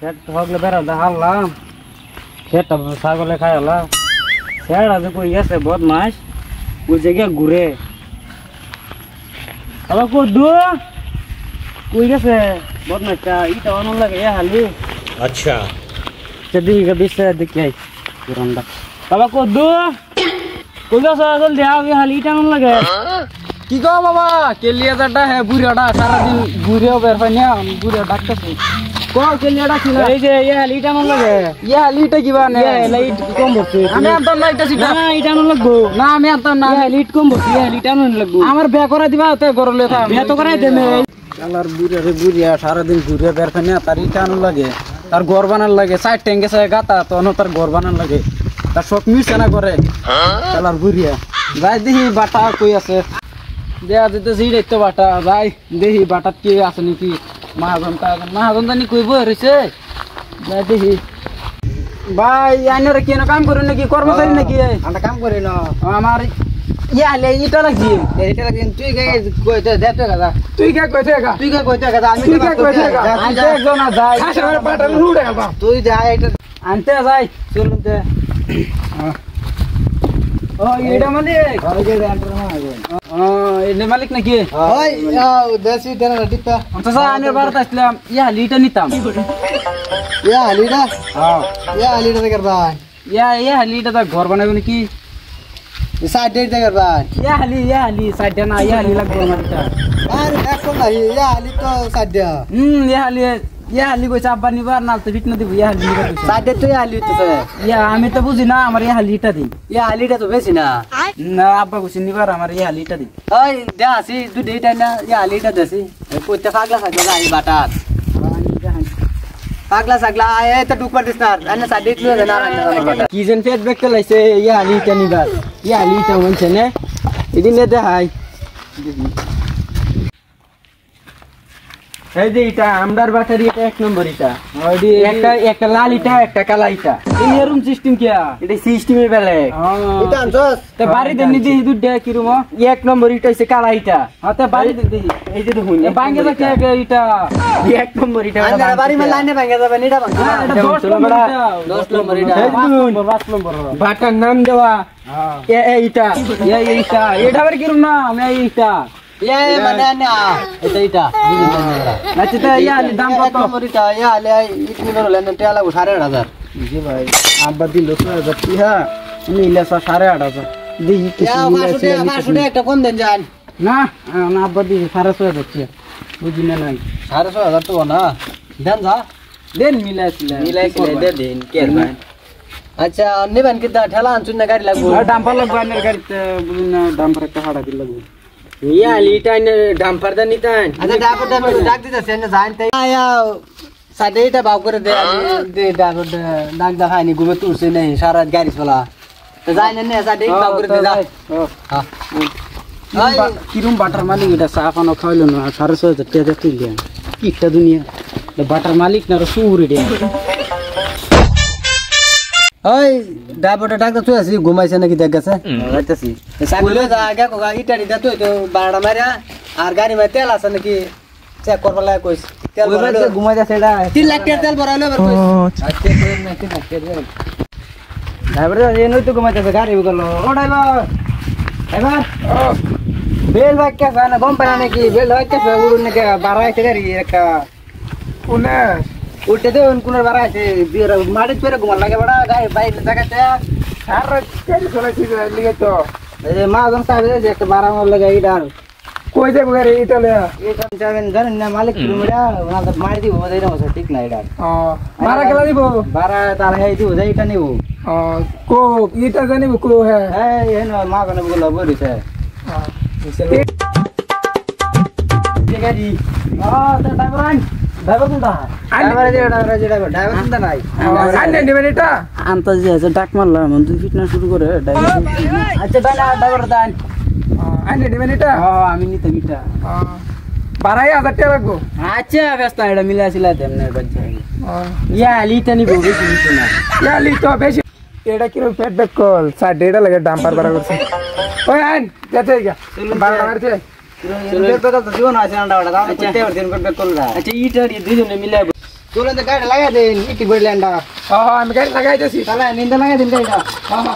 খেত হগলে বেড়াতে হারলাম খেতটা ছাগলে খাই হলা সেটা যে কই গেছে বদমাস ওই জায়গায় ঘুরে আবার কদু কই গেছে বদমাসটা ইটা অন লাগে হালি अच्छा সেদিকে দিছে দেখি আই পুরানটা বাবা কদু কই গেছে জলদি আও হালি ইটা অন লাগে কি গো বাবা কেলিয়াটা হে বুড়াটা সারা দিন ঘুরেও বের হয় না বুড়া ডাকতেছে কো কেলিয়াটা কি না এই যে হালি ইটা অন লাগে লিটা কি বানে লাইট কম বসে আমি আনতাম না এটা শিখা না ইটা অন লাগবো না আমি আনতাম না লাইট কম বসে হালি ইটা অন লাগবো আমার বিয়া করে দিবা তে গরলে থাম বিয়া তো করাই দেবে কালার বুড়িয়া সারাদিন ঘুরে বের হয় না তার ইটা আনুন লাগে তার ঘর বানার লাগে সাইড ট্যাঙ্কে সাইড গাতা তো তার ঘর বানার লাগে তার সব মিশে না করে কালার বুড়িয়া যাই দেখি বাটা কই আছে দেয়া যেতেছি দেখতো বাটা যাই দেখি বাটাত কি আছে নাকি মাহাজন জানি কইব রয়েছে যাই দেখি ভাই আইনারে কেন কাম করেন নাকি কর্মচারী নাকি আমরা কাম করি না আমার হলে ইটা লাগছি এটা লাগে তুই কে কইতে দেতে গাদা তুই কে কইতে গা তুই কে কইতে গাদা আমি তুই কে কইতে গা আনতে একজন যাই খাসার পাটাল রুড়ে গাদা তুই যা এটা আনতে যাই চলতে ও এটা মালিক ওই যে এন্টার না আগে এটা মালিক নাকি ওই দেশি দেনা টিপা অন্তত আনের বারত আসলাম লিটা নিতাম হালিটা হ্যাঁ হালিটা তে করবা লিটা তো ঘর বানাবে নাকি সাইডে তে করবা হালি সাইড না হালি লাগবে আমার এটা আরে দেখো না হালি তো সাইডে হালি কইছে আব্বা নিবার না তো ফিট না দিব হালি নিবার কইছে সাইডে তো হালি তো আমি তো বুঝি না আমার হালিটা দিই হালিটা তো বেশি না না আব্বা কইছে নিবার আমার হালিটা দিই ওই দেছি তুই দেইটা না হালিটা দেছি কইতে পাগলা সাগলা আই বাটাত পাগলা সাগলা এ তো ডুকবার দিস না আনে সাইডে তুই না কি যেন ফেট ব্যাক লাইছে হালিটা নিবার হালিটা হইছে না এদিন দে হাই এই যে এটা আমদার ব্যাটারি এটা এক নম্বর এটা একটা লাল ইটা একটা কালা ইটা এই এরকম সিস্টেম কিয়া এটা সিস্টেমে বেলে এটা আনছস তে বাড়ি দেন নি দিই দুধ কি রুম এক নম্বর ইটা হইছে কালা ইটা হাতে বাড়ি দেন দিই এই যে দেখুন বাঙ্গে দেখে ইটা এক নম্বর ইটা আন্দার বাড়ি মে লাইনে ভাঙা যাবে নিটা ভাঙা এটা 10 নম্বর ইটা 10 নম্বর ইটা 5 নম্বর বাটার নাম দেওয়া এই ইটা এটা আবার কি রুম না এই ইটা মানে না এটা আচ্ছা তো হালি দাম কত নম্বরটা হালি ইতনি বড় লেন তে লাগো 8500 জি ভাই আব্বা দিল 6000 টিহা নিলে 8.5 দেখি কিছু একটা কোন দেন জান না না আব্বা দিল 6.5 টিহা বুঝি না নাই 6500 তো না দেন যা দেন মিলাইছিলে দে দিন কের ভাই আচ্ছা নেবেন কিটা ঠেলা আনছুন না গাড়ি লাগবো ডাম্পার লাগবে আনের গাড়িতে বুঝি না ডাম্পার একটা ভাড়া দিল লাগবে লিটা ডাম্পার দা নিতেন আচ্ছা ডাম্পার ডাক দিতেছে না জান তাই আয়া সাইডে এটা বাউ করে দে ডাম্পার ডাক দা খাইনি ঘুমে তুলছে নাই সারা গাড়ি চলা তো যাই না সাইডে বাউ করে দে যা হ্যাঁ কিরম বাটার মালিক এটা চা পানো খাইলো না 6.5 টাকা তুইলে কিটা দুনিয়া বাটার মালিক না সুর রে ওই ডাবটা ডাক্তার তুই আসি ঘুমাইছে নাকি দেখ গেছে যাইতাছি সাইকেলে যা আগে কোগা ইটারি দা তুই তো বাড়া মারা আর গাড়ি মে তেল আছে নাকি চেক করবা লাগে কইস তেল ভরাইলো ঘুমাই যাচ্ছে এটা 3 লাখ টাকা তেল ভরাইলো এবার কইস আজকে তেল না 3 লাখ টাকা ড্রাইভার এই নই তো ঘুমাইতেছে গাড়ি গেল ও ড্রাইভার এবার বেল বাক্কা না গম পানা নাকি বেল বাক্কা উড়ুন নাকি বাড়াইছে গাড়ি একটা কোনে উল্টে দে কোনের বাড়াইছে মাটি পেরে ঘুমার লাগে বড়া গাড়ি বাইক লাগাতে আর গাড়ি চলাইছে লিগে তো এই মাজন সাহেব যে একটা বাড়ানোর লাগে ইডার কই যাবো গাড়ি ইটালে এটা যাবেন জানেন না মালিক কিলোমিটার ওনা মারি দিব ওদের মতো ঠিক না ইডার ভাড়া কেলা দিব ভাড়া তার হেই দিব যাই এটা নিব কো ইটা জানিব কো হ্যাঁ এই হেন মা গনে বলে বলিছে গাড়ি তো ড্রাইভার ড্রাইভার কোনটা ড্রাইভার কোনটা নাই আন্নে নেবেন এটা আনতা যে আছে ডাক মারলাম 2 ফিট না শুরু করে ড্রাইভার আচ্ছা ড্রাইভার দান আন্নে নেবেন এটা আমি নিতে মিটা বাড়াই 1000 টাকা লাগবো আচ্ছা ব্যস্ত এটা মিলাছিলা দেমনে বাচ্চা লিটা নিব বেশি নিতে না লি তো বেশি এটা কিরকম পেট ব্যাক কল সাইড এটা লাগে ডাম্পার বাড়া করছে ওই আন যাতে গা বাড়া মারছে চলো বের বেকাল তো জীবন আছে আন্ডা ওটা দাও করতে দিন বের করলা আচ্ছা ইটা দুইজনে মিলাই চলেন তো গাড়ি লাগাই দিন ইটি বইলেনটা হ্যাঁ আমি গাড়ি লাগাইতেছি তাহলে নিন্দা লাগাই দিন গাড়িটা হ্যাঁ